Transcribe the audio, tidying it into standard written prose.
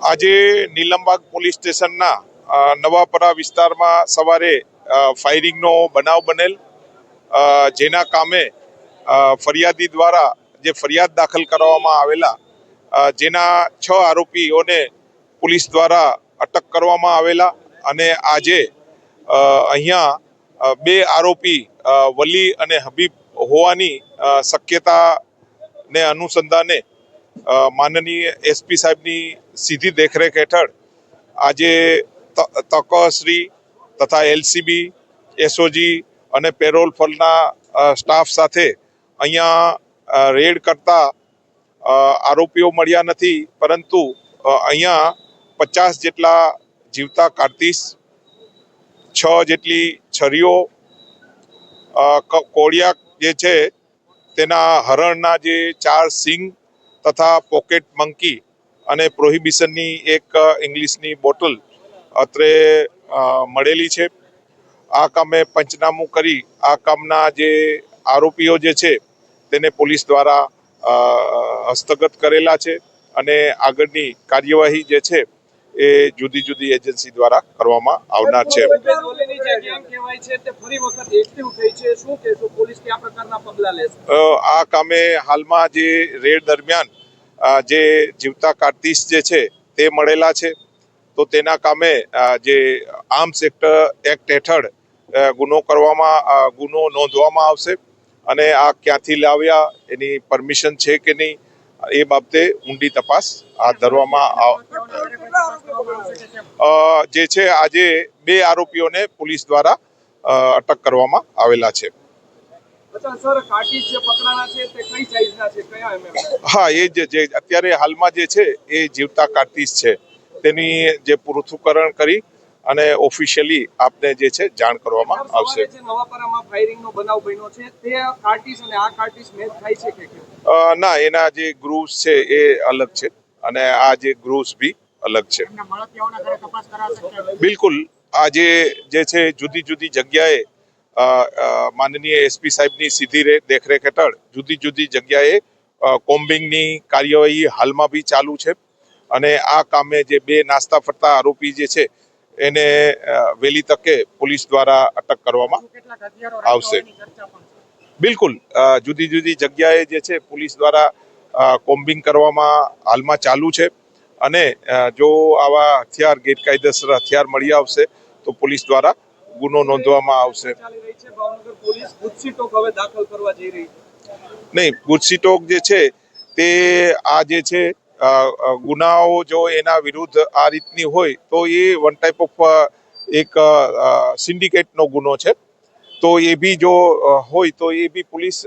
આજે નીલમબાગ પોલીસ સ્ટેશનના નવાપરા વિસ્તારમાં સવારે ફાયરિંગનો બનાવ બનેલ, જેના કામે ફરિયાદી દ્વારા જે ફરિયાદ દાખલ કરવામાં આવેલા, જેના 6 આરોપીઓને પોલીસ દ્વારા અટક કરવામાં આવેલા અને આજે અહીંયા 2 આરોપી વલી અને હબીબ હોવાની શક્યતાને અનુસંધાને માનનીય એસપી સાહેબની સીધી દેખરેખ હેઠળ આજે તકશ્રી તથા એલસીબી, એસઓજી અને પેરોલ ફળના સ્ટાફ સાથે અહીંયા રેડ કરતા આરોપીઓ મળ્યા નથી, પરંતુ અહીંયા 50 જેટલા જીવતા કારતીસ, 6 જેટલી છરીઓ, કોળિયાક જે છે તેના હરણના જે 4 સિંગ તથા પોકેટ મંકી અને પ્રોહિબિશનની એક ઇંગ્લિશની બોટલ અત્રે મળેલી છે. આ કામે પંચનામું કરી આ કામના જે આરોપીઓ જે છે તેને પોલીસ દ્વારા હસ્તગત કરેલા છે અને આગળની કાર્યવાહી જે છે એ જુદી જુદી એજન્સી દ્વારા કરવામાં આવનાર છે. આ કામે હાલમાં જે રેડ દરમિયાન જે જીવતા કારતીસ જે છે તે મળેલા છે, તો તેના કામે જે આર્મ્સ એક્ટ હેઠળ ગુનો નોંધવામાં આવશે અને આ ક્યાંથી લાવ્યા, એની પરમિશન છે કે નહીં, એ બાબતે ઊંડી તપાસ હાથ ધરવામાં જે છે આજે 2 આરોપીઓને પોલીસ દ્વારા અટક કરવામાં આવેલા છે. હા, એ જે અત્યારે હાલમાં જે છે એ જીવતા કારતીસ છે, તેની જે પૃથ્થકરણ કરી અને ઓફિશિયલી આપને જે છે જાણ કરવામાં આવશે. ના, એના જે ગ્રુવ્સ છે એ અલગ છે અને આ જે ગ્રુવ્સ બી અલગ છે. બિલકુલ, આજે જે છે જુદી જુદી જગ્યાએ માનનીય એસપી સાહેબની સીધી દેખરેખ હેઠળ જુદી જુદી જગ્યાએ કોમ્બિંગની કાર્યવાહી હાલમાં બી ચાલુ છે અને આ કામે જે 2 નાસ્તા ફરતા આરોપી જે છે એને વહેલી તકે પોલીસ દ્વારા અટક કરવામાં આવશે. બિલકુલ, જુદી જુદી જગ્યાએ જે છે પોલીસ દ્વારા કોમ્બિંગ કરવામાં હાલમાં ચાલુ છે અને જો આવા હથિયાર ગેરકાયદેસર હથિયાર મળી આવશે તો પોલીસ દ્વારા ગુનો નોંધવામાં આવશે. નહીં, ગુજસીટોક જે છે તે આ જે છે ગુનાઓ જો એના વિરુદ્ધ આ રીતની હોય તો એ વન ટાઈપ ઓફ એક સિન્ડિકેટનો ગુનો છે, તો એ બી જો હોય તો એ બી પોલીસ